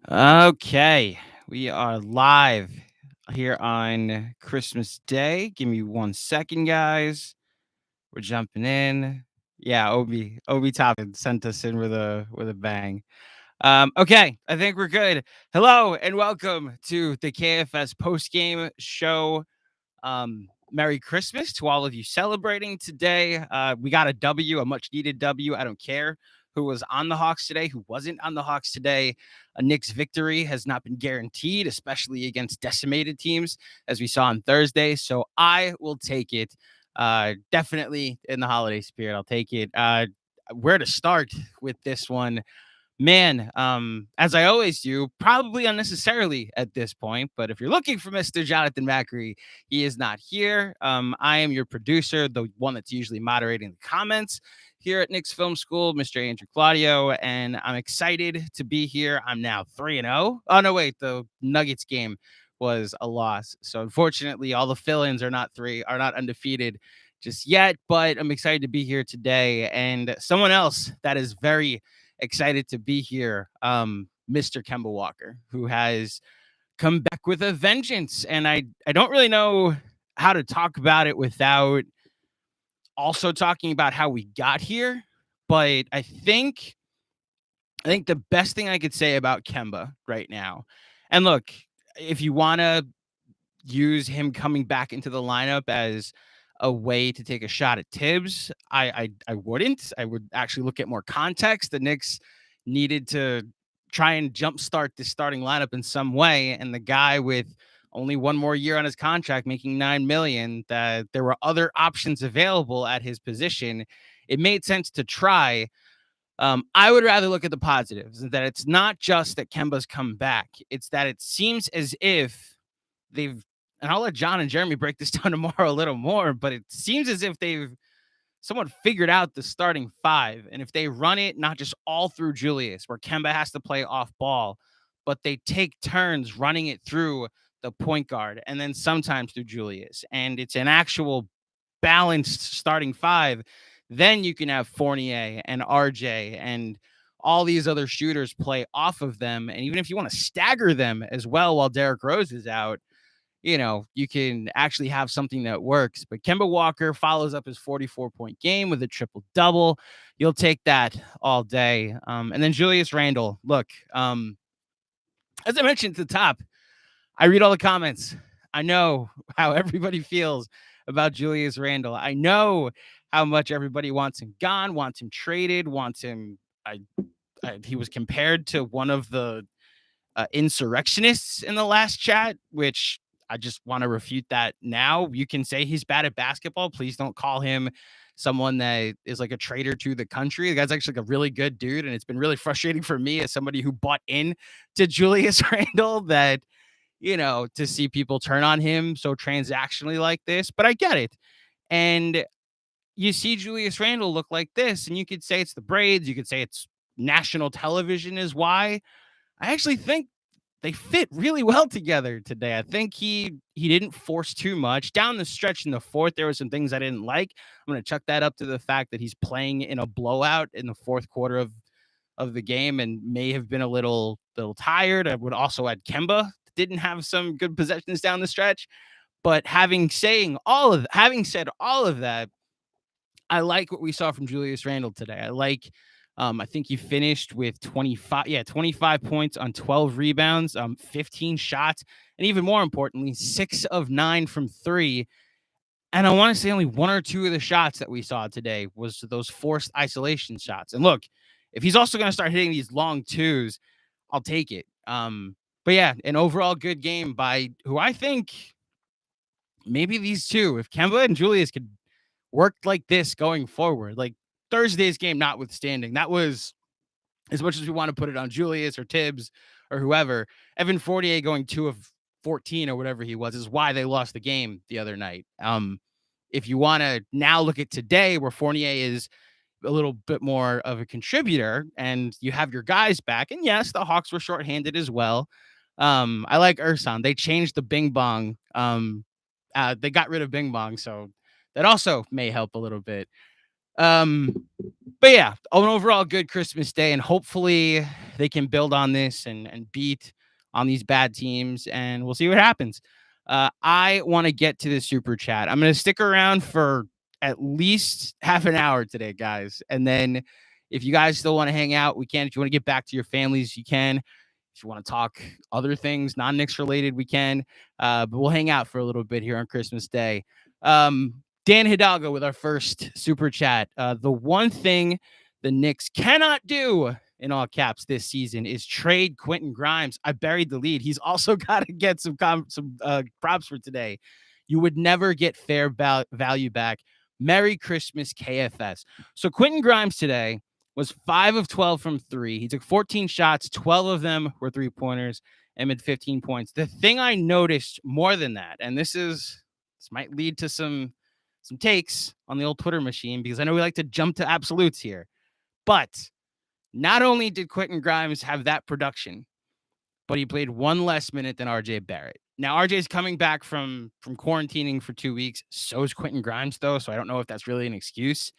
Okay, we are live here on Christmas Day. Give me 1 second, guys. We're jumping in. Yeah, Obi Toppin sent us in with a bang. Okay, I think we're good. Hello and welcome to the KFS post game show. Merry Christmas to all of you celebrating today. We got a W, a much needed W. I don't care who was on the Hawks today, who wasn't on the Hawks today. A Knicks victory has not been guaranteed, especially against decimated teams, as we saw on Thursday. So I will take it. Definitely in the holiday spirit, I'll take it. Where to start with this one? Man, as I always do, probably unnecessarily at this point, but if you're looking for Mr. Jonathan Macri, he is not here. I am your producer, the one that's usually moderating the comments here at Knicks Film School, Mr. Andrew Claudio, and I'm excited to be here. I'm now 3-0. Oh, no, wait, the Nuggets game was a loss. So unfortunately, all the fill-ins are not undefeated just yet, but I'm excited to be here today. And someone else that is very excited to be here, Mr. Kemba Walker, who has come back with a vengeance. And I don't really know how to talk about it without also talking about how we got here. But I think the best thing I could say about Kemba right now, and look, if you want to use him coming back into the lineup as a way to take a shot at Tibbs, I wouldn't. I would actually look at more context. The Knicks needed to try and jumpstart the starting lineup in some way, and the guy with only one more year on his contract, making $9 million, that there were other options available at his position. It made sense to try. I would rather look at the positives, that it's not just that Kemba's come back. It's that it seems as if they've, and I'll let John and Jeremy break this down tomorrow a little more, but it seems as if they've somewhat figured out the starting five. And if they run it, not just all through Julius, where Kemba has to play off ball, but they take turns running it through the point guard and then sometimes through Julius. And it's an actual balanced starting five. Then you can have Fournier and RJ and all these other shooters play off of them. And even if you want to stagger them as well while Derrick Rose is out, you can actually have something that works. But Kemba Walker follows up his 44-point game with a triple-double. You'll take that all day. And then Julius Randle. Look, as I mentioned at the top, I read all the comments. I know how everybody feels about Julius Randle. I know how much everybody wants him gone, wants him traded, wants him. He was compared to one of the insurrectionists in the last chat, which I just want to refute that now. You can say he's bad at basketball. Please don't call him someone that is like a traitor to the country. The guy's actually like a really good dude. And it's been really frustrating for me as somebody who bought in to Julius Randle that, to see people turn on him so transactionally like this. But I get it. And you see Julius Randle look like this, and you could say it's the braids. You could say it's national television is why. I actually think they fit really well together today. I think he didn't force too much. Down the stretch in the fourth, there were some things I didn't like. I'm going to chuck that up to the fact that he's playing in a blowout in the fourth quarter of the game and may have been a little tired. I would also add Kemba didn't have some good possessions down the stretch. But having said all of that, I like what we saw from Julius Randle today. I think he finished with 25 points on 12 rebounds, 15 shots, and even more importantly, 6 of 9 from 3. And I want to say only 1 or 2 of the shots that we saw today was those forced isolation shots. And look, if he's also going to start hitting these long twos, I'll take it. But yeah, an overall good game by who I think maybe these two, if Kemba and Julius could work like this going forward, like Thursday's game notwithstanding, that was, as much as we want to put it on Julius or Tibbs or whoever, Evan Fournier going 2 of 14 or whatever he was is why they lost the game the other night. If you want to now look at today where Fournier is a little bit more of a contributor and you have your guys back, and yes, the Hawks were shorthanded as well. I like Ersan. They changed the Bing Bong. They got rid of Bing Bong, so that also may help a little bit. But yeah, an overall good Christmas day, and hopefully they can build on this and beat on these bad teams, and we'll see what happens. I want to get to the super chat. I'm going to stick around for at least half an hour today, guys. And then if you guys still want to hang out, we can. If you want to get back to your families, you can. If you want to talk other things, non-Knicks related, we can. But we'll hang out for a little bit here on Christmas Day. Dan Hidalgo with our first super chat. The one thing the Knicks cannot do, in all caps, this season is trade Quentin Grimes. I buried the lead. He's also got to get some props for today. You would never get fair value back. Merry Christmas, KFS. So Quentin Grimes today was 5 of 12 from 3. He took 14 shots. 12 of them were 3-pointers and made 15 points. The thing I noticed more than that, and this might lead to some takes on the old Twitter machine, because I know we like to jump to absolutes here, but not only did Quentin Grimes have that production, but he played one less minute than RJ Barrett. Now, RJ's coming back from quarantining for 2 weeks. So is Quentin Grimes, though, so I don't know if that's really an excuse.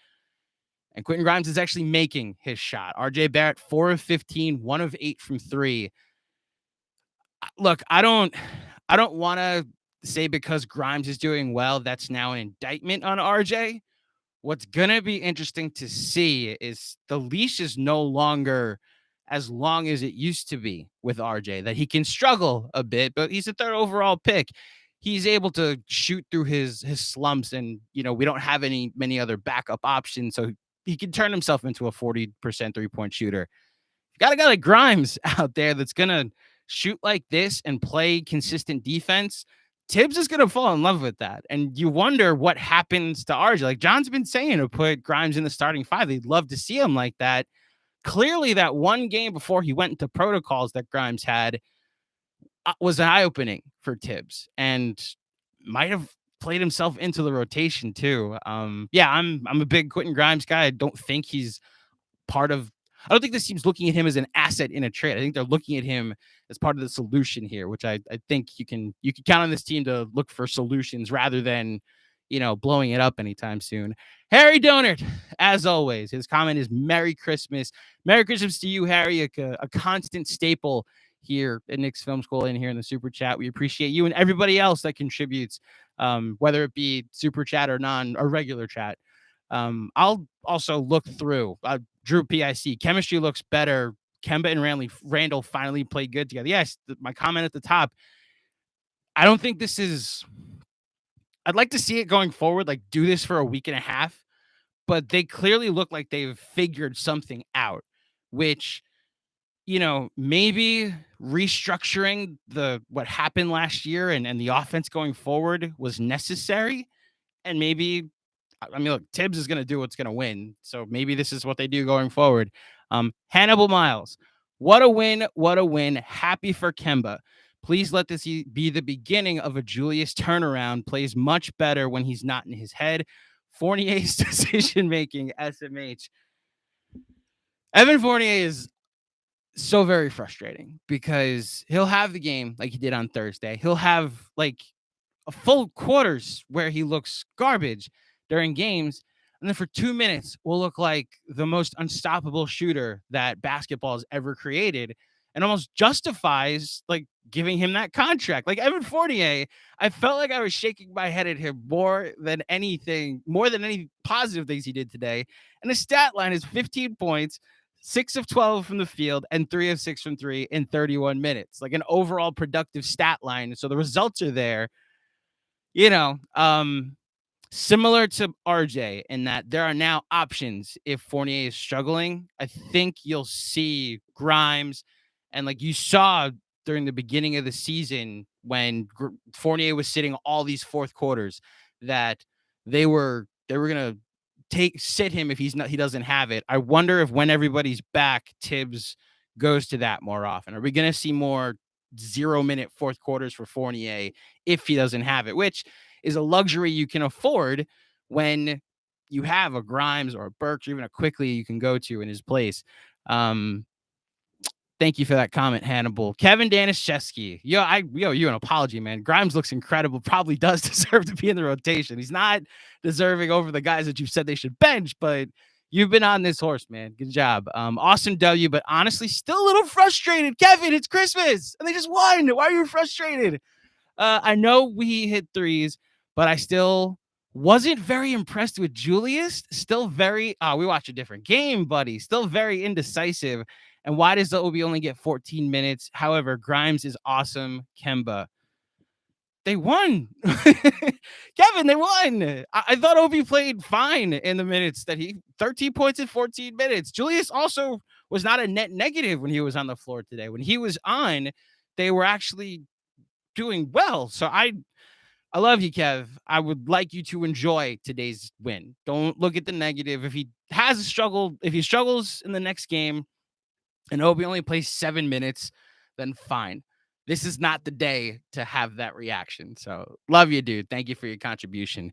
And Quentin Grimes is actually making his shot. RJ Barrett, 4 of 15, 1 of 8 from 3. Look, I don't want to say because Grimes is doing well, that's now an indictment on RJ. What's going to be interesting to see is the leash is no longer as long as it used to be with RJ, that he can struggle a bit, but he's a 3rd overall pick. He's able to shoot through his slumps, and, we don't have many other backup options, so he can turn himself into a 40% 3-point shooter. You got a guy like Grimes out there that's going to shoot like this and play consistent defense. Tibbs is going to fall in love with that. And you wonder what happens to RJ. Like John's been saying to put Grimes in the starting 5. They'd love to see him like that. Clearly, that one game before he went into protocols that Grimes had was eye-opening for Tibbs and might have played himself into the rotation too. I'm a big Quentin Grimes guy. I don't think he's I don't think this team's looking at him as an asset in a trade. I think they're looking at him as part of the solution here, which I think you can count on this team to look for solutions rather than, blowing it up anytime soon. Harry Donert, as always, his comment is Merry Christmas. Merry Christmas to you, Harry, a constant staple here at Knicks Film School and here in the Super Chat. We appreciate you and everybody else that contributes, whether it be Super Chat or regular chat. I'll also look through Drew PIC. Chemistry looks better. Kemba and Randall finally played good together. Yes, my comment at the top. I don't think this is. I'd like to see it going forward, like do this for a week and a half, but they clearly look like they've figured something out, which, maybe restructuring what happened last year and the offense going forward was necessary. And maybe, look, Tibbs is going to do what's going to win. So maybe this is what they do going forward. Hannibal Miles, what a win. What a win. Happy for Kemba. Please let this be the beginning of a Julius turnaround. Plays much better when he's not in his head. Fournier's decision-making, SMH. Evan Fournier is so very frustrating because he'll have the game like he did on Thursday. He'll have like a full quarters where he looks garbage during games. And then for 2 minutes, will look like the most unstoppable shooter that basketball has ever created, and almost justifies like giving him that contract. Like Evan Fournier, I felt like I was shaking my head at him more than any positive things he did today. And his stat line is 15 points, 6 of 12 from the field, and 3 of 6 from 3 in 31 minutes. Like an overall productive stat line. So the results are there. Similar to RJ in that there are now options if Fournier is struggling. I think you'll see Grimes, and like you saw during the beginning of the season when Fournier was sitting all these fourth quarters, that they were gonna sit him if he doesn't have it. I wonder if when everybody's back, Tibbs goes to that more often. Are we gonna see more 0-minute fourth quarters for Fournier if he doesn't have it, which is a luxury you can afford when you have a Grimes or a Burks or even a Quickly you can go to in his place. Thank you for that comment, Hannibal. Kevin Danishevsky. You an apology, man. Grimes looks incredible. Probably does deserve to be in the rotation. He's not deserving over the guys that you said they should bench, but You've been on this horse, man. Good job. Awesome W, but honestly, still a little frustrated. Kevin, it's Christmas and they just won. Why are you frustrated? I know we hit threes, but I still wasn't very impressed with Julius. Still very, we watched a different game, buddy. Still very indecisive. And why does the OB only get 14 minutes? However, Grimes is awesome. Kemba, they won. Kevin, they won. I thought Obi played fine in the minutes that he 13 points in 14 minutes. Julius also was not a net negative when he was on the floor today. When he was on, they were actually doing well. So I love you, Kev. I would like you to enjoy today's win. Don't look at the negative. If he has a struggle, if he struggles in the next game and Obi only plays 7 minutes, then fine. This is not the day to have that reaction. So love you, dude. Thank you for your contribution.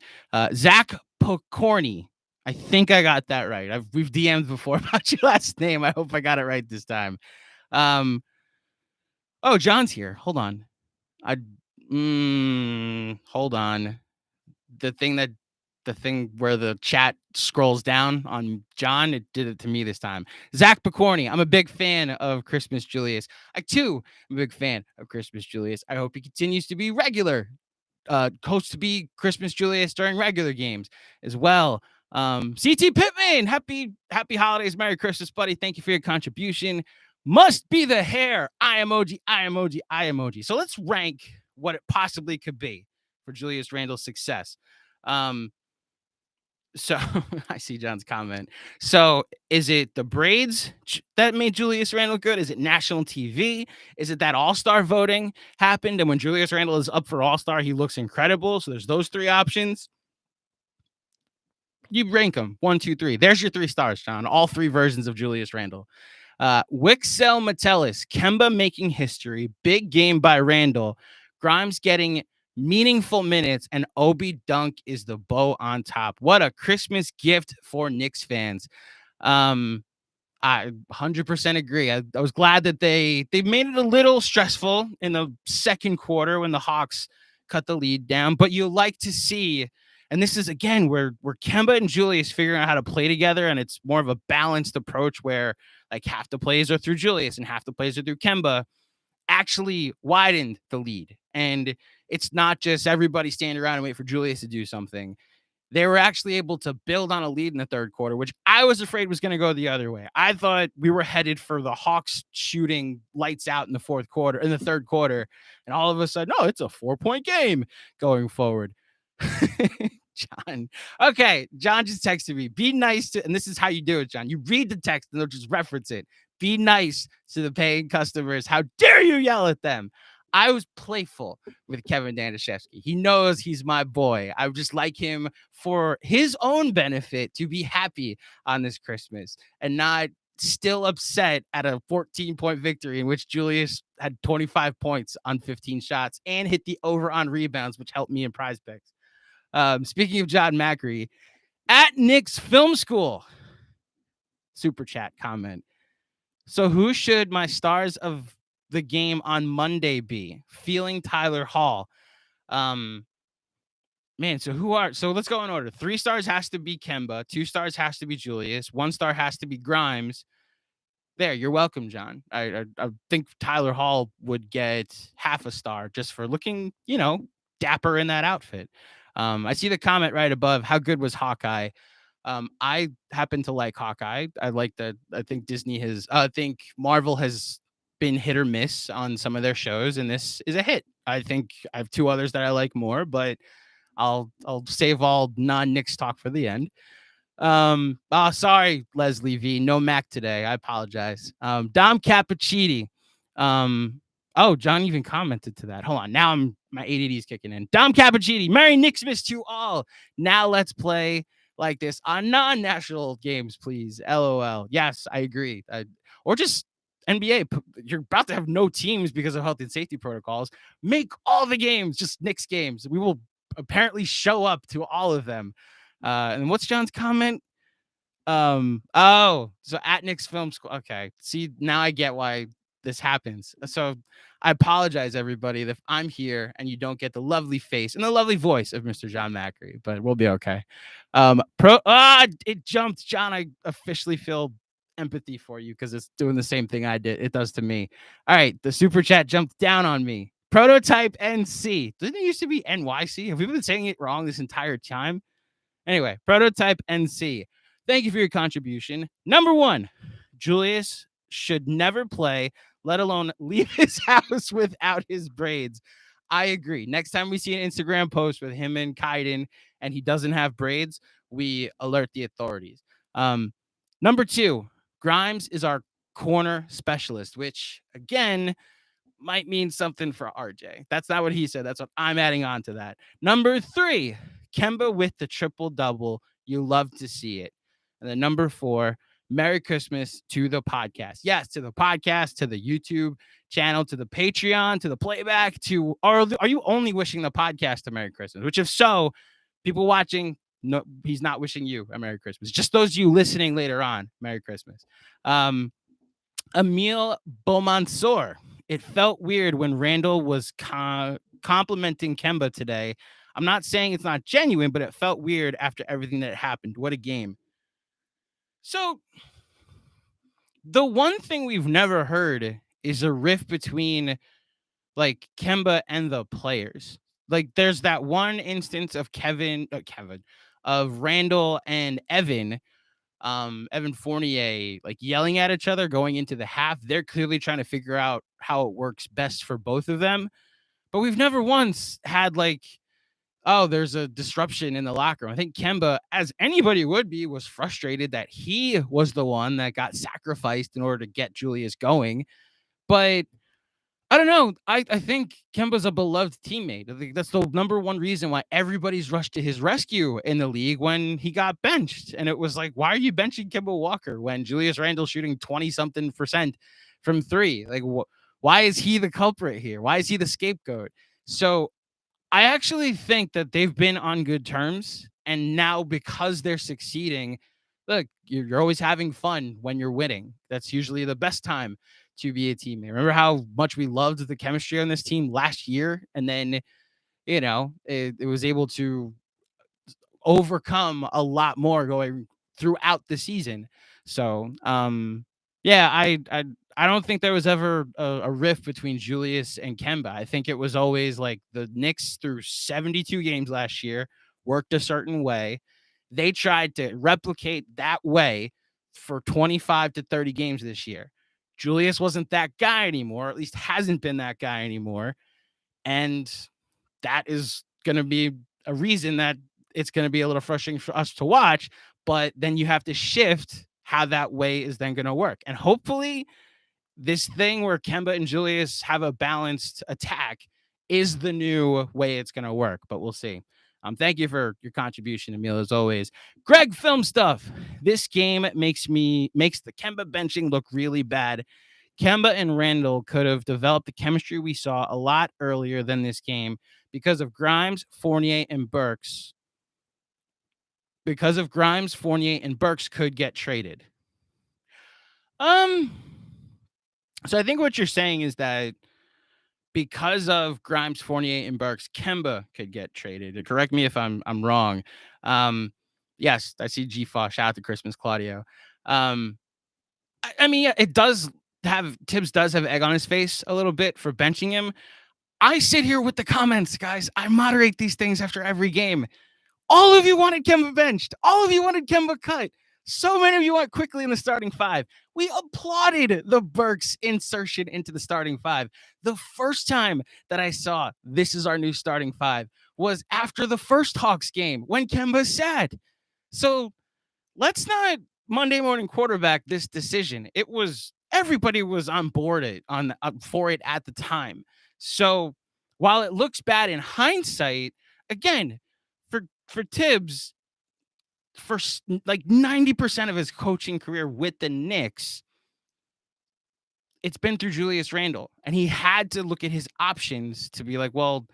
Zach Pokorny. I think I got that right. We've DM'd before about your last name. I hope I got it right this time. Oh, John's here. Hold on. Hold on. The thing where the chat scrolls down on John, it did it to me this time. Zach Pokorny, I'm a big fan of Christmas Julius. I too am a big fan of Christmas Julius. I hope he continues to be regular, coach to be Christmas Julius during regular games as well. CT Pittman, happy holidays, Merry Christmas, buddy. Thank you for your contribution. Must be the hair. Eye emoji, eye emoji, eye emoji. So let's rank what it possibly could be for Julius Randle's success. So I see John's comment. So is it the braids that made Julius Randle good? Is it national TV? Is it that all-star voting happened? And when Julius Randle is up for all-star, he looks incredible. So there's those three options. You rank them 1, 2, 3. There's your 3 stars, John. All 3 versions of Julius Randle. Wixel Metellus, Kemba making history. Big game by Randle. Grimes getting meaningful minutes, and Obi Dunk is the bow on top. What a Christmas gift for Knicks fans. I 100% agree. I was glad that they made it a little stressful in the second quarter when the Hawks cut the lead down, but you like to see, and this is again where Kemba and Julius figuring out how to play together, and it's more of a balanced approach where like half the plays are through Julius and half the plays are through Kemba, actually widened the lead. And it's not just everybody standing around and wait for Julius to do something. They were actually able to build on a lead in the third quarter, which I was afraid was going to go the other way. I thought we were headed for the Hawks shooting lights out in the third quarter. And all of a sudden, no, it's a 4-point game going forward. John. Okay. John just texted me. Be nice to, and this is how you do it, John. You read the text and they'll just reference it. Be nice to the paying customers. How dare you yell at them? I was playful with Kevin Danishevsky. He knows he's my boy. I would just like him for his own benefit to be happy on this Christmas and not still upset at a 14-point victory in which Julius had 25 points on 15 shots and hit the over on rebounds, which helped me in prize picks. Speaking of John Macri, at Knicks Film School, super chat comment. So who should my stars of the game on Monday be? Feeling Tyler Hall. Man, so let's go in order. 3 stars has to be Kemba. 2 stars has to be Julius. 1 star has to be Grimes. There, you're welcome, John. I think Tyler Hall would get half a star just for looking, dapper in that outfit. I see the comment right above. How good was Hawkeye? I happen to like Hawkeye. I like that. I think Marvel has been hit or miss on some of their shows, and this is a hit. I think I have 2 others that I like more, but I'll save all non-Knicks talk for the end. Sorry, Leslie V. No Mac today. I apologize. Dom Cappuccini. John even commented to that. Hold on. Now my ADD is kicking in. Dom Cappuccini. Merry Knicksmas to all. Now let's play like this on non-national games, please. LOL. Yes, I agree. Or just NBA. You're about to have no teams because of health and safety protocols. Make all the games just Knicks games. We will apparently show up to all of them. And what's John's comment? So at Knicks Film School. Okay. See, now I get why this happens. So I apologize, everybody, if I'm here and you don't get the lovely face and the lovely voice of Mr. John Macri, but we'll be okay. It jumped, John. I officially feel empathy for you because it's doing the same thing it does to me. All right, the super chat jumped down on me. Prototype NC. Didn't it used to be NYC? Have we been saying it wrong this entire time? Anyway, Prototype NC. Thank you for your contribution. Number one, Julius should never play, let alone leave his house without his braids. I agree. Next time we see an Instagram post with him and Kaiden and he doesn't have braids, we alert the authorities. Number two, Grimes is our corner specialist, which again might mean something for RJ. That's not what he said. That's what I'm adding on to that. Number three, Kemba with the triple double. You love to see it. And then number four, Merry Christmas to the podcast. Yes, to the podcast, to the YouTube channel, to the Patreon, to the playback, to are you only wishing the podcast a Merry Christmas? Which if so, people watching, no, he's not wishing you a Merry Christmas. Just those of you listening later on, Merry Christmas. Emil Beaumansour. It felt weird when Randall was complimenting Kemba today. I'm not saying it's not genuine, but it felt weird after everything that happened. What a game. So the one thing we've never heard is a rift between like Kemba and the players. Like there's that one instance of of Randall and Evan Fournier, like yelling at each other going into the half. They're clearly trying to figure out how it works best for both of them. But we've never once had like, oh, there's a disruption in the locker room. I think Kemba, as anybody would be, was frustrated that he was the one that got sacrificed in order to get Julius going. But I don't know. I think Kemba's a beloved teammate. I think that's the number one reason why everybody's rushed to his rescue in the league when he got benched. And it was like, why are you benching Kemba Walker when Julius Randle's shooting 20-something% from three? Like, why is he the culprit here? Why is he the scapegoat? So I actually think that they've been on good terms. And now because they're succeeding, look, you're always having fun when you're winning. That's usually the best time to be a teammate. Remember how much we loved the chemistry on this team last year? And then, it was able to overcome a lot more going throughout the season. So, yeah, I don't think there was ever a rift between Julius and Kemba. I think it was always like the Knicks through 72 games last year worked a certain way. They tried to replicate that way for 25 to 30 games this year. Julius wasn't that guy anymore, at least hasn't been that guy anymore. And that is going to be a reason that it's going to be a little frustrating for us to watch. But then you have to shift how that way is then going to work. And hopefully this thing where Kemba and Julius have a balanced attack is the new way it's going to work. But we'll see. Thank you for your contribution, Emil, as always. Greg Film Stuff. This game makes the Kemba benching look really bad. Kemba and Randall could have developed the chemistry we saw a lot earlier than this game because of Grimes, Fournier, and Burks. Because of Grimes, Fournier, and Burks could get traded. So I think what you're saying is that because of Grimes, Fournier, and Burks, Kemba could get traded. Correct me if I'm wrong. Yes, I see G-Faw. Shout out to Christmas Claudio. I mean, yeah, Tibbs does have egg on his face a little bit for benching him. I sit here with the comments, guys. I moderate these things after every game. All of you wanted Kemba benched. All of you wanted Kemba cut. So many of you went quickly in the starting five. We applauded the Burks insertion into the starting five. The first time that I saw this is our new starting five was after the first Hawks game when Kemba sat. So let's not Monday morning quarterback this decision. Everybody was on board for it at the time. So while it looks bad in hindsight, again, for Tibbs, for like 90% of his coaching career with the Knicks, it's been through Julius Randle, and he had to look at his options to be like, well,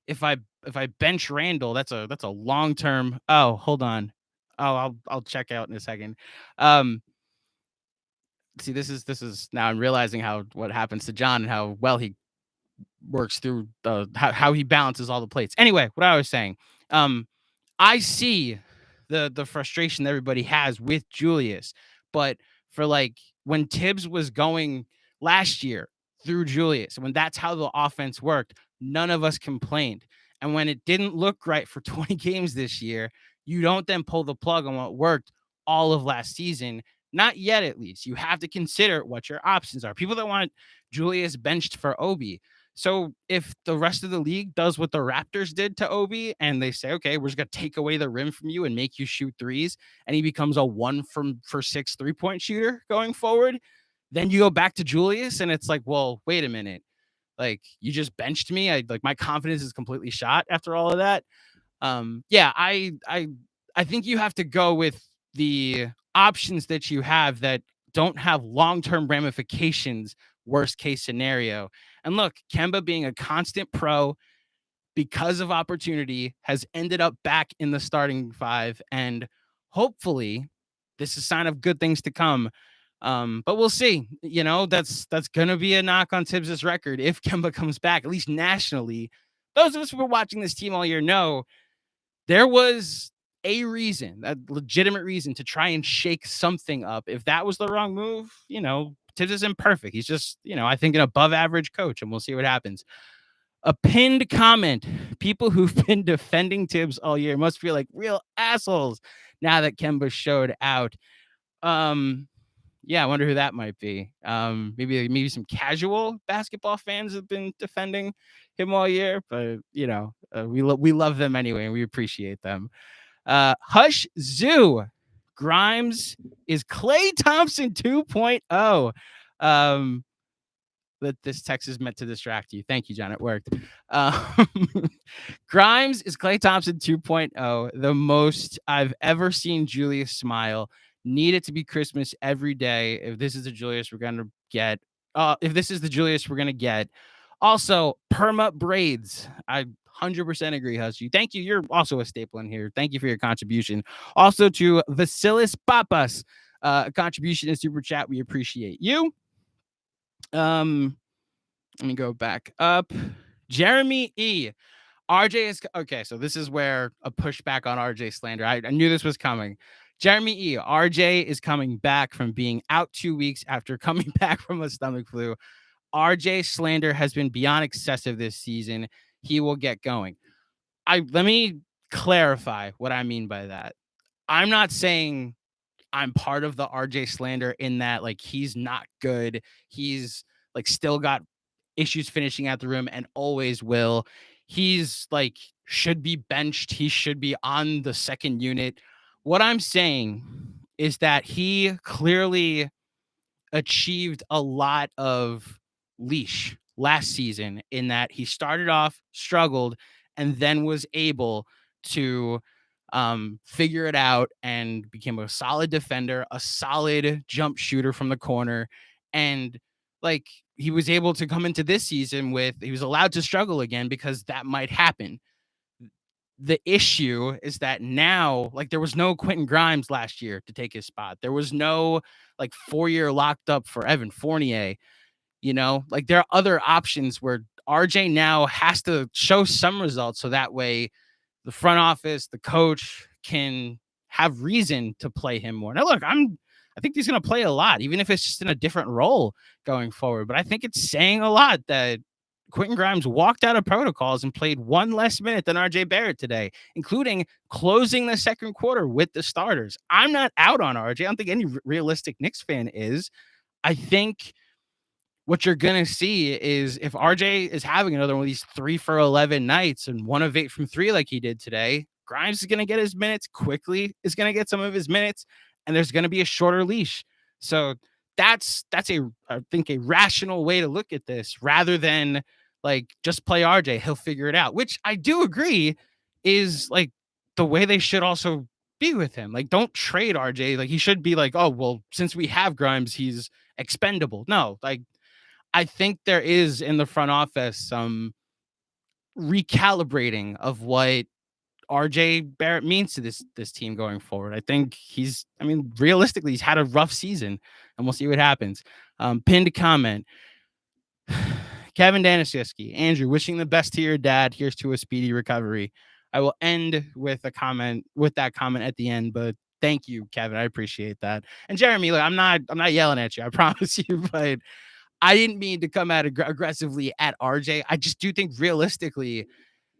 if I bench Randle, that's a long term. Oh, hold on. Oh, I'll check out in a second. see, this is now I'm realizing what happens to John and how well he works through the how he balances all the plates. Anyway, what I was saying, um, I see the frustration that everybody has with Julius, but for like when Tibbs was going last year through Julius, when that's how the offense worked, none of us complained. And when it didn't look right for 20 games this year, you don't then pull the plug on what worked all of last season. Not yet, at least. You have to consider what your options are. People that want Julius benched for Obi. So if the rest of the league does what the Raptors did to Obi and they say, okay, we're just gonna take away the rim from you and make you shoot threes, and he becomes a 1 for 6 3-point shooter going forward, then you go back to Julius and it's like, well, wait a minute. Like you just benched me. My confidence is completely shot after all of that. Yeah, I think you have to go with the options that you have that don't have long-term ramifications, worst case scenario. And look, Kemba being a constant pro because of opportunity has ended up back in the starting five, and hopefully this is a sign of good things to come. But we'll see. That's gonna be a knock on Tibbs' record if Kemba comes back, at least nationally. Those of us who were watching this team all year know there was a legitimate reason to try and shake something up. If that was the wrong move, Tibbs isn't perfect. He's just, I think an above average coach, and we'll see what happens. A pinned comment. People who've been defending Tibbs all year must feel like real assholes now that Kemba showed out. Yeah, I wonder who that might be. Maybe some casual basketball fans have been defending him all year, but we love them anyway, and we appreciate them. Hush Zoo. Grimes is Klay Thompson 2.0. That this text is meant to distract you. Thank you, John. It worked. Grimes is Klay Thompson 2.0. The most I've ever seen Julius smile. Need it to be Christmas every day. If this is the Julius we're gonna get, Also, perma braids. I 100% agree, Husky. Thank you. You're also a staple in here. Thank you for your contribution. Also to Vasilis Papas, a contribution in Super Chat. We appreciate you. Let me go back up. Jeremy E. RJ is okay. So this is where a pushback on RJ slander. I knew this was coming. Jeremy E. RJ is coming back from being out 2 weeks after coming back from a stomach flu. RJ slander has been beyond excessive this season. He will get going. Let me clarify what I mean by that. I'm not saying I'm part of the RJ slander in that like he's not good. He's like still got issues finishing at the rim and always will. He's like should be benched. He should be on the second unit. What I'm saying is that he clearly achieved a lot of leash last season in that he started off, struggled, and then was able to figure it out and became a solid defender, a solid jump shooter from the corner. And like he was able to come into this season he was allowed to struggle again because that might happen. The issue is that now, like, there was no Quentin Grimes last year to take his spot. There was no like 4-year locked up for Evan Fournier. Like there are other options where RJ now has to show some results so that way the front office, the coach can have reason to play him more. Now, look, I think he's going to play a lot, even if it's just in a different role going forward. But I think it's saying a lot that Quentin Grimes walked out of protocols and played 1 less minute than RJ Barrett today, including closing the second quarter with the starters. I'm not out on RJ. I don't think any realistic Knicks fan is. I think what you're going to see is if RJ is having another one of these 3 for 11 nights and 1 of 8 from 3 like he did today, Grimes is going to get his minutes quickly, is going to get some of his minutes, and there's going to be a shorter leash. So I think a rational way to look at this rather than like just play RJ, he'll figure it out, which I do agree is like the way they should also be with him. Like don't trade RJ. Like he should be like, oh, well, since we have Grimes, he's expendable. No, like I think there is in the front office some recalibrating of what RJ Barrett means to this team going forward. I think realistically, he's had a rough season, and we'll see what happens. Pinned comment. Kevin Danishevsky, Andrew, wishing the best to your dad. Here's to a speedy recovery. I will end with that comment at the end, but thank you, Kevin. I appreciate that. And Jeremy, look, I'm not yelling at you. I promise you, but I didn't mean to come out aggressively at RJ. I just do think realistically,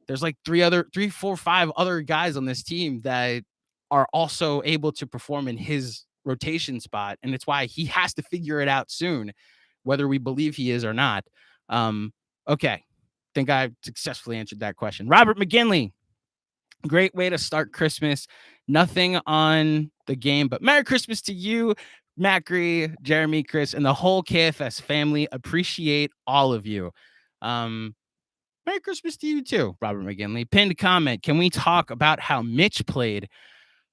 there's like three, four, five other guys on this team that are also able to perform in his rotation spot. And it's why he has to figure it out soon, whether we believe he is or not. Okay. Think I successfully answered that question. Robert McGinley, great way to start Christmas. Nothing on the game, but Merry Christmas to you, Macri, Jeremy, Chris, and the whole KFS family. Appreciate all of you. Merry Christmas to you too, Robert McGinley. Pinned comment. Can we talk about how Mitch played?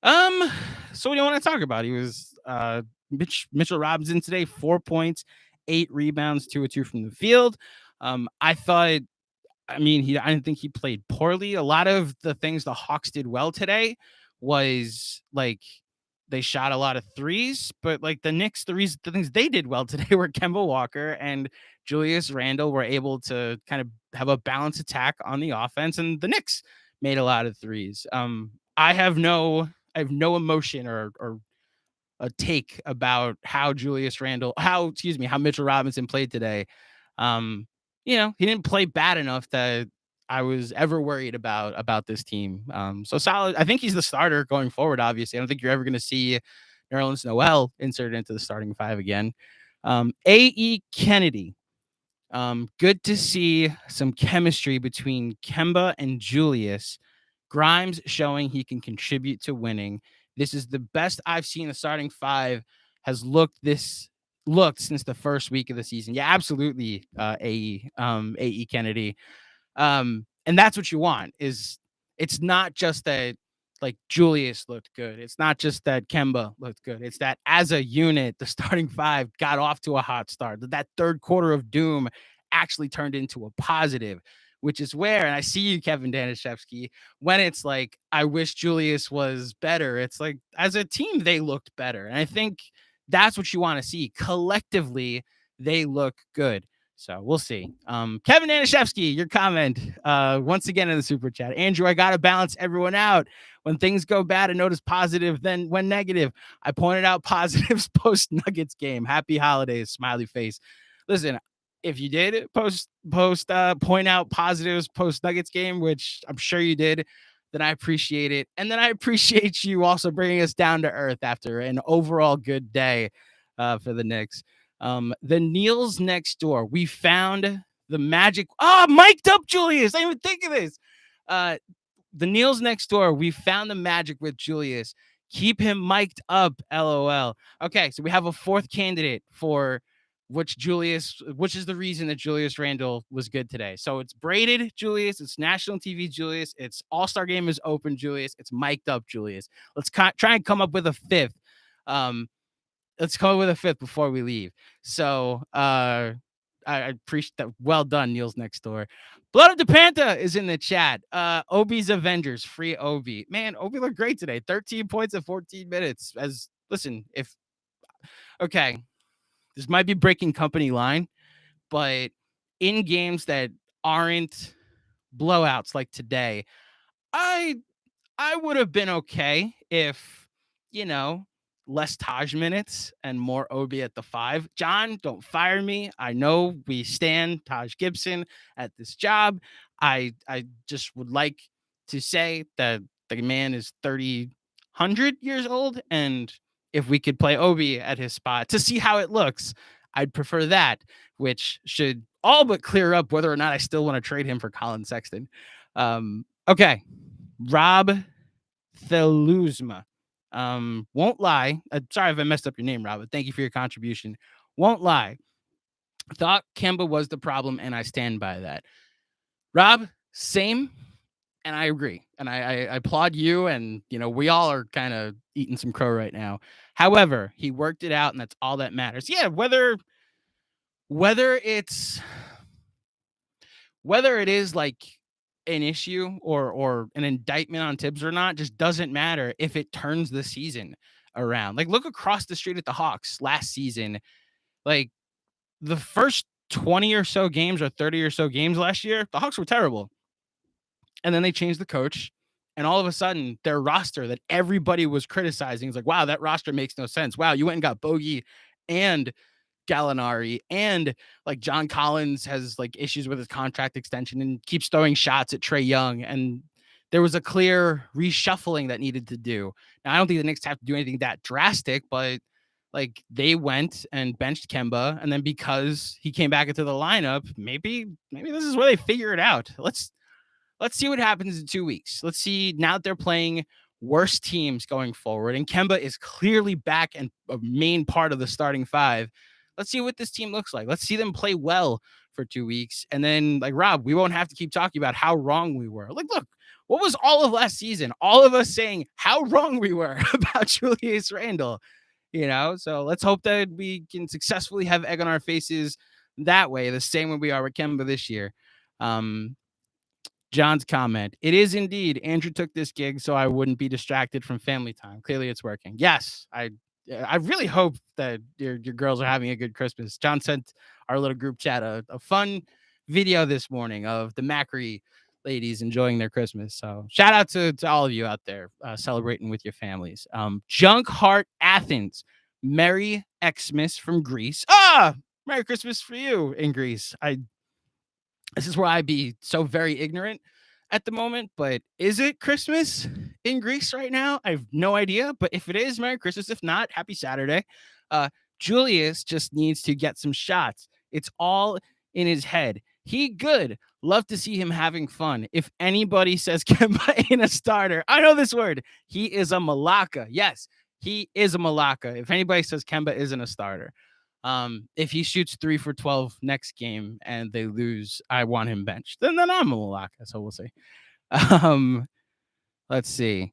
So what do you want to talk about? He was Mitchell Robinson today, 4 points, 8 rebounds, 2 of 2 from the field. I didn't think he played poorly. A lot of the things the Hawks did well today was like they shot a lot of threes, but like the Knicks, the things they did well today were Kemba Walker and Julius Randle were able to kind of have a balanced attack on the offense, and the Knicks made a lot of threes. I have no emotion or a take about how Mitchell Robinson played today. He didn't play bad enough that I was ever worried about this team. So solid. I think he's the starter going forward. Obviously, I don't think you're ever going to see Nerlens Noel inserted into the starting 5 again. A.E. Kennedy. Good to see some chemistry between Kemba and Julius. Grimes showing he can contribute to winning. This is the best I've seen the starting 5 has looked since the first week of the season. Yeah, absolutely. A.E. Kennedy. And that's what you want. It's not just that like Julius looked good. It's not just that Kemba looked good. It's that as a unit, the starting 5 got off to a hot start. That third quarter of doom actually turned into a positive, which is where, and I see you, Kevin Danishevsky, when it's like, I wish Julius was better. It's like, as a team, they looked better. And I think that's what you want to see. Collectively, they look good. So we'll see. Kevin Danishevsky, your comment once again in the super chat. Andrew, I got to balance everyone out. When things go bad, I notice positive, then when negative. I pointed out positives post Nuggets game. Happy holidays, smiley face. Listen, if you did point out positives post Nuggets game, which I'm sure you did, then I appreciate it. And then I appreciate you also bringing us down to earth after an overall good day for the Knicks. The Neils next door. We found the magic. Mic'd up Julius. I didn't even think of this. The Neils next door. We found the magic with Julius. Keep him mic'd up. LOL. Okay, so we have a fourth candidate for which is the reason that Julius Randle was good today. So it's braided Julius, it's national TV Julius, it's All-Star Game is open Julius, it's mic'd up Julius. Let's try and come up with a fifth. Let's come up with a fifth before we leave. So I appreciate that. Well done, Neil's next door. Blood of DePanta is in the chat. Obi's Avengers, free Obi. Man, Obi looked great today. 13 points in 14 minutes. This might be breaking company line, but in games that aren't blowouts like today, I would have been okay if, less Taj minutes and more Obi at the 5. John, don't fire me. I know we stand Taj Gibson at this job. I just would like to say that the man is 100 years old, and if we could play Obi at his spot to see how it looks, I'd prefer that, which should all but clear up whether or not I still want to trade him for Colin Sexton. Okay. Rob Theluzma. Won't lie. Sorry if I messed up your name, Rob, but thank you for your contribution. Won't lie. Thought Kemba was the problem, and I stand by that. Rob, same. And I agree. And I applaud you. And, we all are kind of eating some crow right now. However, he worked it out, and that's all that matters. Yeah, whether it is like an issue or an indictment on Tibbs or not just doesn't matter if it turns the season around. Like, look across the street at the Hawks last season. Like, the first 20 or so games or 30 or so games last year, the Hawks were terrible. And then they changed the coach. And all of a sudden, their roster that everybody was criticizing is like, wow, that roster makes no sense. Wow, you went and got Bogey and Gallinari, and like John Collins has like issues with his contract extension and keeps throwing shots at Trae Young. And there was a clear reshuffling that needed to do. Now, I don't think the Knicks have to do anything that drastic, but like they went and benched Kemba, and then because he came back into the lineup, maybe this is where they figure it out. Let's see what happens in 2 weeks. Let's see, now that they're playing worse teams going forward, and Kemba is clearly back and a main part of the starting five. Let's see what this team looks like. Let's see them play well for 2 weeks. And then, like, Rob, we won't have to keep talking about how wrong we were. Like, look, what was all of last season? All of us saying how wrong we were about Julius Randle, So let's hope that we can successfully have egg on our faces that way, the same way we are with Kemba this year. John's comment: it is indeed Andrew took this gig so I wouldn't be distracted from family time. Clearly it's working. Yes, I really hope that your girls are having a good Christmas. John sent our little group chat a fun video this morning of the Macri ladies enjoying their Christmas. So shout out to all of you out there celebrating with your families. Junk Heart Athens, Merry Xmas from Greece. Merry Christmas for you in Greece. This is where I be so very ignorant at the moment, but is it Christmas in Greece right now? I have no idea, but if it is, Merry Christmas. If not, Happy Saturday. Julius just needs to get some shots. It's all in his head. He good. Love to see him having fun. If anybody says Kemba ain't a starter, I know this word. He is a malaka. Yes, he is a malaka. If anybody says Kemba isn't a starter. If he shoots 3 for 12 next game and they lose, I want him benched. Then I'm a malaka. So we'll see. Let's see.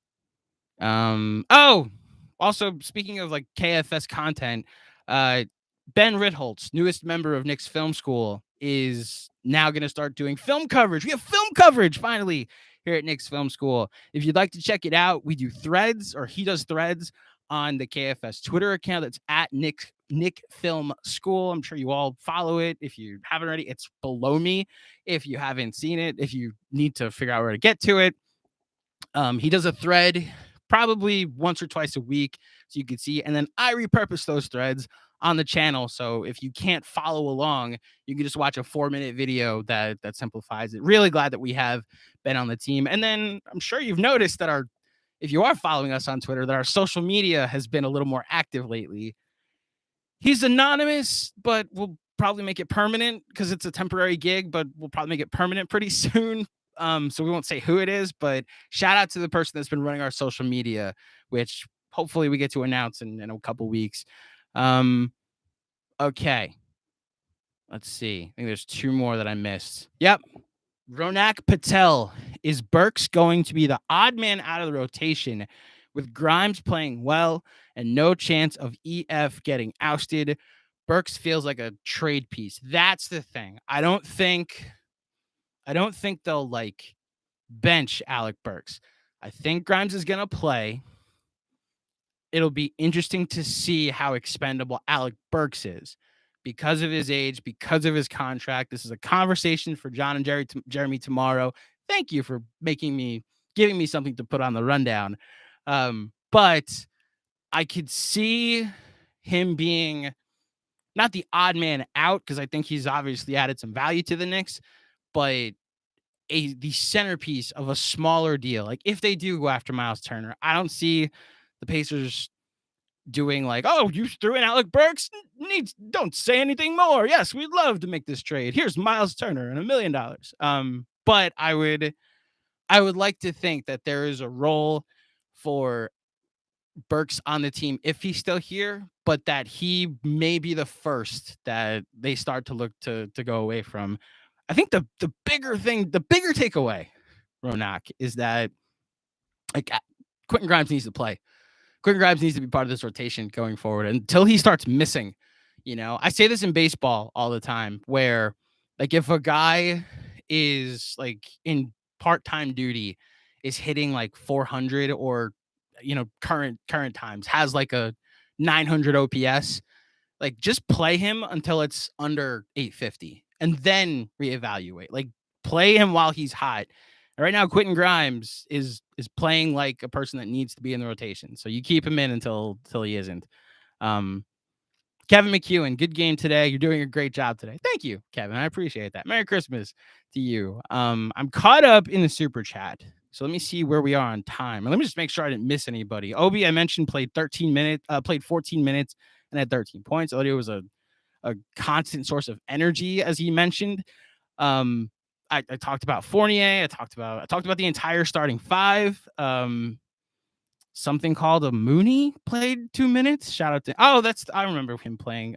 Also speaking of like KFS content, Ben Ritholtz, newest member of Knicks Film School, is now going to start doing film coverage. We have film coverage finally here at Knicks Film School. If you'd like to check it out, we do threads, or he does threads on the KFS Twitter account. That's at Knick Film School. I'm sure you all follow it. If you haven't already, it's below me. If you haven't seen it, if you need to figure out where to get to it, he does a thread probably once or twice a week, so you can see. And then I repurpose those threads on the channel. So if you can't follow along, you can just watch a 4-minute video that simplifies it. Really glad that we have Ben on the team. And then I'm sure you've noticed that if you are following us on Twitter, that our social media has been a little more active lately. He's anonymous, but we'll probably make it permanent because it's a temporary gig, but we'll probably make it permanent pretty soon. So we won't say who it is, but shout out to the person that's been running our social media, which hopefully we get to announce in a couple weeks. Okay. Let's see. I think there's 2 more that I missed. Yep. Ronak Patel. Is Burks going to be the odd man out of the rotation with Grimes playing well and no chance of EF getting ousted? Burks feels like a trade piece. That's the thing. I don't think they'll like bench Alec Burks. I think Grimes is going to play. It'll be interesting to see how expendable Alec Burks is because of his age, because of his contract. This is a conversation for John and Jeremy tomorrow. Thank you for giving me something to put on the rundown. But I could see him being not the odd man out, because I think he's obviously added some value to the Knicks, but the centerpiece of a smaller deal. Like if they do go after Miles Turner, I don't see the Pacers doing like, oh, you threw in Alec Burks? Don't say anything more. Yes, we'd love to make this trade. Here's Miles Turner and $1 million. But I would like to think that there is a role for Burks on the team if he's still here, but that he may be the first that they start to look to go away from. I think the bigger takeaway, Ronak, is that like Quentin Grimes needs to play. Quentin Grimes needs to be part of this rotation going forward until he starts missing. I say this in baseball all the time, where like if a guy is like in part-time duty is hitting like 400 or current times, has like a 900 OPS, like just play him until it's under 850 and then reevaluate. Like play him while he's hot. Right now, Quentin Grimes is playing like a person that needs to be in the rotation. So you keep him in until he isn't. Kevin McEwen, good game today. You're doing a great job today. Thank you, Kevin. I appreciate that. Merry Christmas to you. I'm caught up in the super chat. So let me see where we are on time. And let me just make sure I didn't miss anybody. Obi, I mentioned, played 14 minutes and had 13 points. Audio was a constant source of energy, as he mentioned. I talked about Fournier. I talked about the entire starting five. Something called a Mooney played 2 minutes. Shout out to I remember him playing.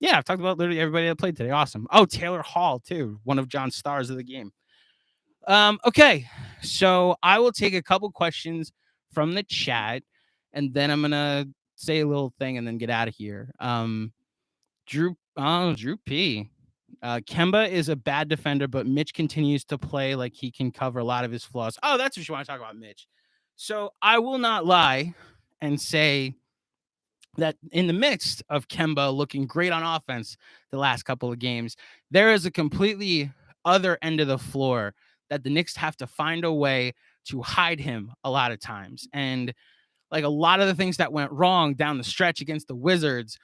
Yeah, I've talked about literally everybody that played today. Awesome. Oh, Taylor Hall too, one of John's stars of the game. Okay, so I will take a couple questions from the chat, and then I'm gonna say a little thing and then get out of here. Drew P. Kemba is a bad defender, but Mitch continues to play like he can cover a lot of his flaws. Oh, that's what you want to talk about, Mitch. So I will not lie and say that in the midst of Kemba looking great on offense the last couple of games, there is a completely other end of the floor that the Knicks have to find a way to hide him a lot of times. And like a lot of the things that went wrong down the stretch against the Wizards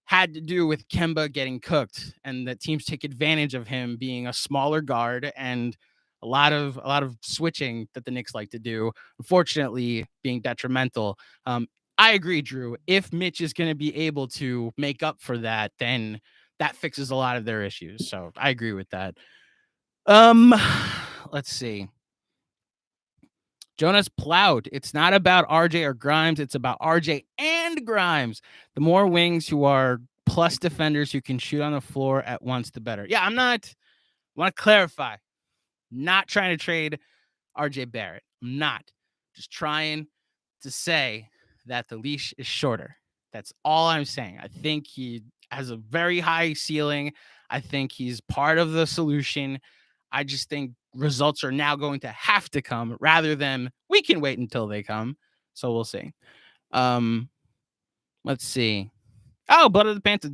had to do with Kemba getting cooked, and that teams take advantage of him being a smaller guard and a lot of switching that the Knicks like to do, unfortunately being detrimental. I agree, Drew. If Mitch is going to be able to make up for that, then that fixes a lot of their issues. So I agree with that. Let's see. Jonas Plowed. It's not about RJ or Grimes. It's about RJ and Grimes. The more wings who are plus defenders who can shoot on the floor at once, the better. Yeah, I want to clarify. Not trying to trade RJ Barrett. I'm not. Just trying to say that the leash is shorter. That's all I'm saying. I think he has a very high ceiling. I think he's part of the solution. I just think results are now going to have to come rather than we can wait until they come. So we'll see. Let's see. Oh, Blood of the Panther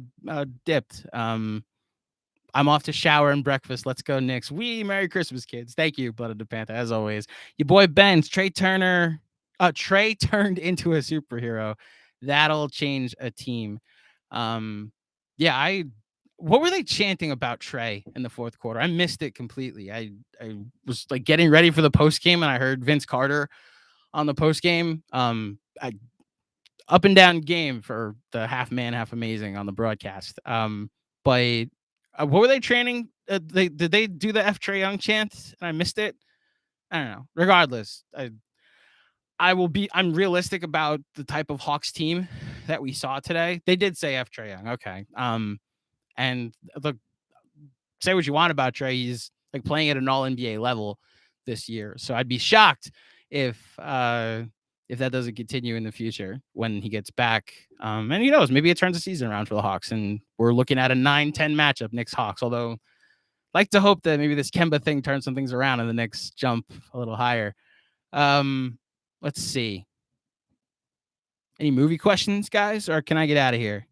dipped. I'm off to shower and breakfast. Let's go, Knicks. Merry Christmas, kids. Thank you, Blood of the Panther, as always. Your boy Ben's Trey turned into a superhero. That'll change a team. What were they chanting about Trey in the fourth quarter? I missed it completely. I was like getting ready for the post game, and I heard Vince Carter on the post game. Up and down game for the half man, half amazing on the broadcast. But what were they chanting? Did they do the F Trae Young chant? And I missed it. I don't know. Regardless, I'm realistic about the type of Hawks team that we saw today. They did say F Trae Young. Okay. And look, say what you want about Trey. He's like playing at an all NBA level this year. So I'd be shocked if that doesn't continue in the future when he gets back. And who knows, maybe it turns the season around for the Hawks and we're looking at a 9-10 matchup, Knicks Hawks. Although I'd like to hope that maybe this Kemba thing turns some things around and the Knicks jump a little higher. Let's see. Any movie questions, guys, or can I get out of here?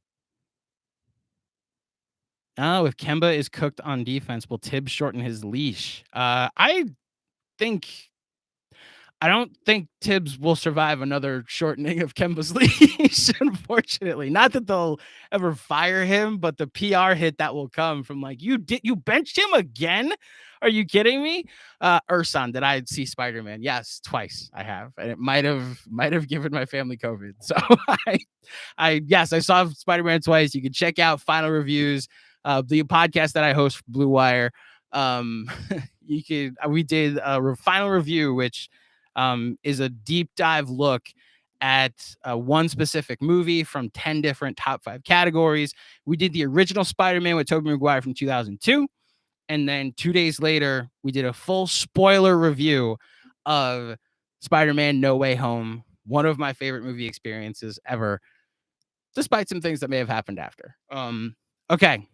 Oh, if Kemba is cooked on defense, will Tibbs shorten his leash? I don't think Tibbs will survive another shortening of Kemba's leash, unfortunately. Not that they'll ever fire him, but the PR hit that will come from like, you benched him again? Are you kidding me? Ursan, did I see Spider-Man? Yes, twice I have. And it might have given my family COVID. So I saw Spider-Man twice. You can check out final reviews. The podcast that I host for Blue Wire. We did a final review, which is a deep dive look at one specific movie from 10 different top 5 categories. We did the original Spider-Man with Tobey Maguire from 2002. And then 2 days later, we did a full spoiler review of Spider-Man No Way Home, one of my favorite movie experiences ever, despite some things that may have happened after. Okay.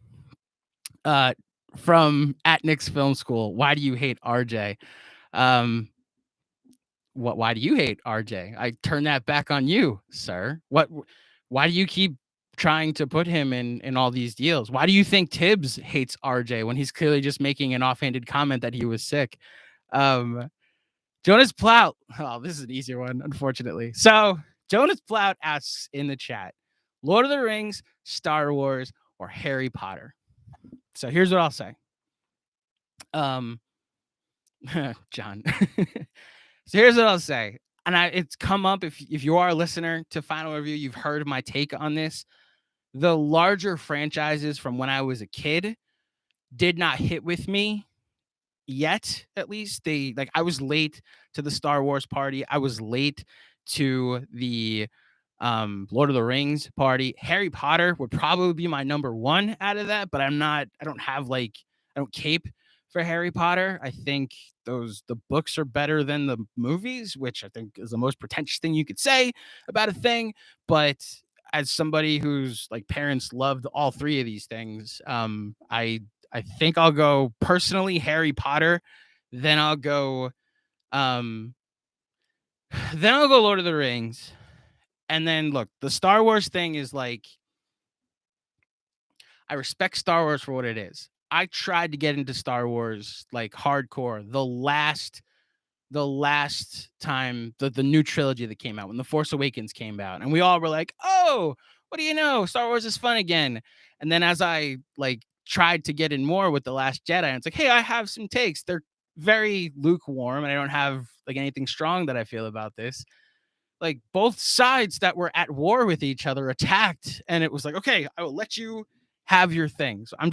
From at Knicks Film School, why do you hate RJ? Um, why do you hate RJ? I turn that back on you, sir. Why do you keep trying to put him in all these deals? Why do you think Tibbs hates RJ when he's clearly just making an offhanded comment that he was sick? Um, Jonas Plout. Oh, this is an easier one, unfortunately. So Jonas Plout asks in the chat, Lord of the Rings, Star Wars, or Harry Potter? So here's what I'll say. John. So here's what I'll say. And it's come up, if you are a listener to Final Review, you've heard my take on this. The larger franchises from when I was a kid did not hit with me yet. At least I was late to the Star Wars party. I was late to the Lord of the Rings party. Harry Potter would probably be my number one out of that, but I don't cape for Harry Potter. I think the books are better than the movies, which I think is the most pretentious thing you could say about a thing. But as somebody whose parents loved all three of these things, I think I'll go personally Harry Potter, then I'll go Lord of the Rings. And then look, the Star Wars thing is I respect Star Wars for what it is. I tried to get into Star Wars hardcore the last time the new trilogy that came out, when The Force Awakens came out, and we all were like, "Oh, what do you know? Star Wars is fun again." And then as I tried to get in more with The Last Jedi, and it's like, "Hey, I have some takes. They're very lukewarm, and I don't have anything strong that I feel about this." Both sides that were at war with each other attacked, and it was like, okay, I will let you have your thing. So I'm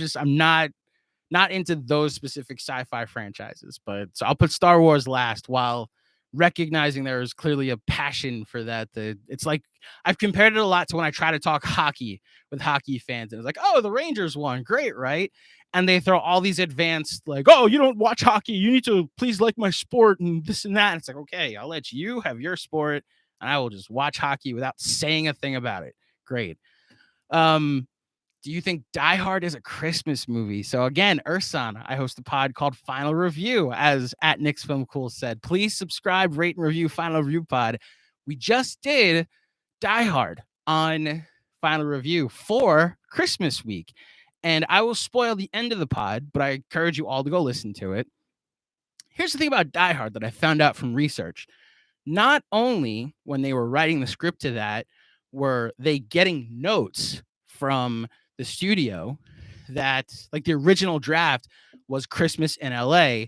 not into those specific sci-fi franchises, but so I'll put Star Wars last, while recognizing there is clearly a passion for that. It's like I've compared it a lot to when I try to talk hockey with hockey fans, and it's like, oh, the Rangers won, great, right? And they throw all these advanced oh, you don't watch hockey, you need to please like my sport and this and that. And it's like, okay, I'll let you have your sport, and I will just watch hockey without saying a thing about it. Great. Do you think Die Hard is a Christmas movie? So again, Ursan, I host a pod called Final Review, as at Knicks Film School said. Please subscribe, rate, and review Final Review pod. We just did Die Hard on Final Review for Christmas week. And I will spoil the end of the pod, but I encourage you all to go listen to it. Here's the thing about Die Hard that I found out from research. Not only when they were writing the script to that were they getting notes from the studio that the original draft was Christmas in LA,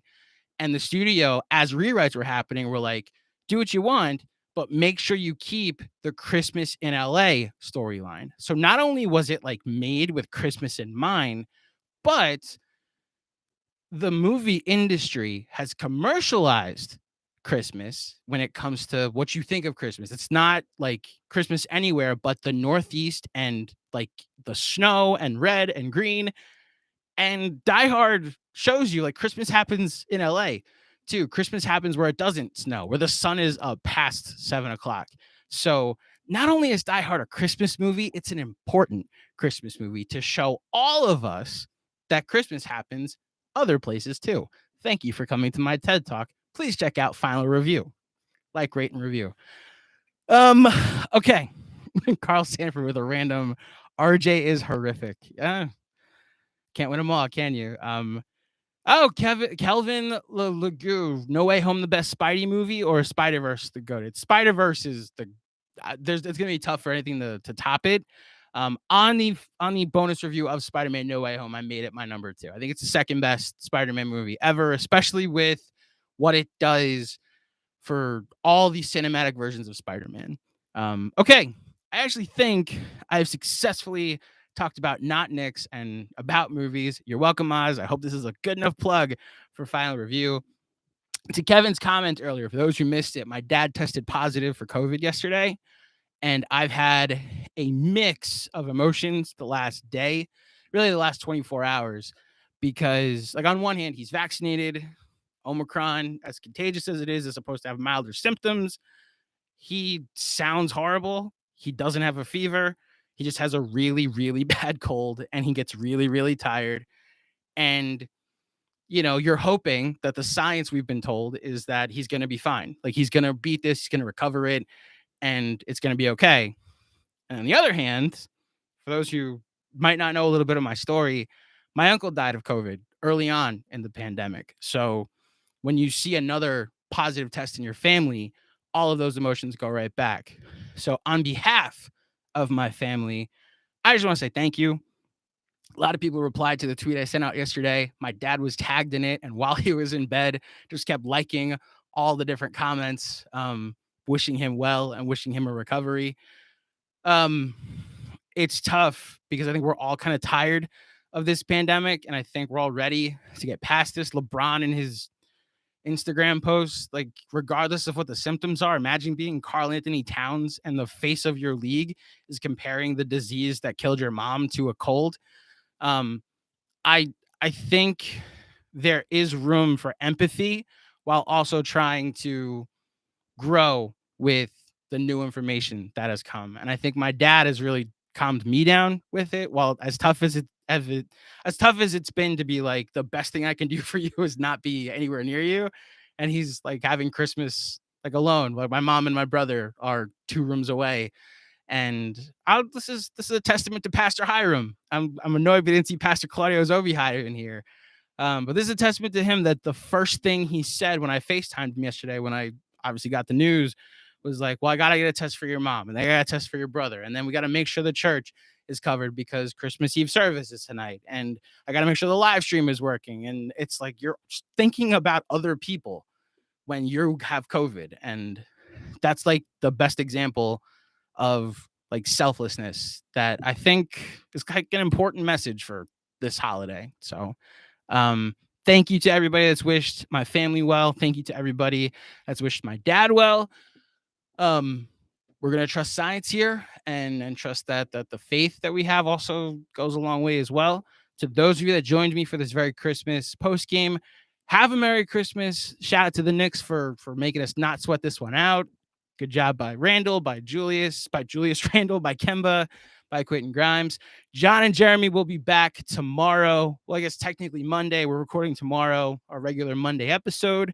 and the studio, as rewrites were happening, were like, do what you want, but make sure you keep the Christmas in LA storyline. So not only was it made with Christmas in mind, but the movie industry has commercialized Christmas when it comes to what you think of Christmas. It's not Christmas anywhere but the Northeast, and the snow and red and green. And Die Hard shows you Christmas happens in LA too. Christmas happens where it doesn't snow, where the sun is up past 7:00. So not only is Die Hard a Christmas movie, it's an important Christmas movie to show all of us that Christmas happens other places too. Thank you for coming to my TED Talk. Please check out Final Review. Rate, and review. Okay. Carl Sanford with a random RJ is horrific. Can't win them all, can you? Kelvin Lagoo, No Way Home, the best Spidey movie, or Spider-Verse the goated? Spider-Verse is it's gonna be tough for anything to top it. On the bonus review of Spider-Man No Way Home, I made it my number 2. I think it's the second best Spider-Man movie ever, especially with what it does for all the cinematic versions of Spider-Man. Okay, I actually think I've successfully talked about not Knicks and about movies. You're welcome, Oz. I hope this is a good enough plug for Final Review. To Kevin's comment earlier, for those who missed it, my dad tested positive for COVID yesterday, and I've had a mix of emotions the last day, really the last 24 hours, because on one hand, he's vaccinated. Omicron, as contagious as it is supposed to have milder symptoms. He sounds horrible. He doesn't have a fever. He just has a really, really bad cold, and he gets really, really tired. And you're hoping that the science we've been told is that he's going to be fine. Like he's going to beat this, he's going to recover it, and it's going to be okay. And on the other hand, for those who might not know a little bit of my story, my uncle died of COVID early on in the pandemic. So when you see another positive test in your family, all of those emotions go right back. So on behalf of my family, I just want to say thank you. A lot of people replied to the tweet I sent out yesterday. My dad was tagged in it, and while he was in bed, just kept liking all the different comments, wishing him well and wishing him a recovery. Um, it's tough because I think we're all kind of tired of this pandemic, and I think we're all ready to get past this. LeBron in his Instagram posts, like regardless of what the symptoms are, imagine being Karl Anthony Towns and the face of your league is comparing the disease that killed your mom to a cold. Um, I I think there is room for empathy while also trying to grow with the new information that has come. And I think my dad has really calmed me down with it. While as tough as it's been to be like the best thing I can do for you is not be anywhere near you. And he's like having Christmas like alone. Like my mom and my brother are 2 rooms away. And this is a testament to Pastor Hiram. I'm annoyed we didn't see Pastor Claudio Zovi in here. But this is a testament to him that the first thing he said when I FaceTimed him yesterday, when I obviously got the news, was like, well, I got to get a test for your mom, and I got a test for your brother. And then we got to make sure the church is covered because Christmas Eve service is tonight. And I got to make sure the live stream is working. And it's like you're thinking about other people when you have COVID. And that's like the best example of like selflessness that I think is like an important message for this holiday. So, thank you to everybody that's wished my family well. Thank you to everybody that's wished my dad well. We're gonna trust science here and trust that the faith that we have also goes a long way as well. To those of you that joined me for this very Christmas post game, have a Merry Christmas. Shout out to the Knicks for making us not sweat this one out. Good job by Randall, by Julius Randall, by Kemba, by Quentin Grimes. John and Jeremy will be back tomorrow. Well, I guess technically Monday. We're recording tomorrow, our regular Monday episode.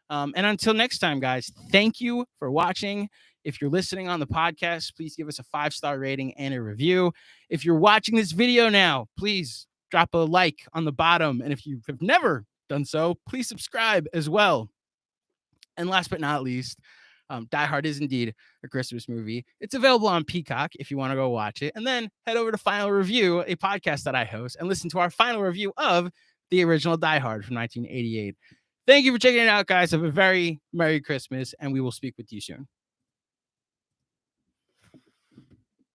And until next time, guys, thank you for watching. If you're listening on the podcast, please give us a 5-star rating and a review. If you're watching this video now, please drop a like on the bottom. And if you have never done so, please subscribe as well. And last but not least, Die Hard is indeed a Christmas movie. It's available on Peacock if you want to go watch it. And then head over to Final Review, a podcast that I host, and listen to our final review of the original Die Hard from 1988. Thank you for checking it out, guys. Have a very Merry Christmas, and we will speak with you soon.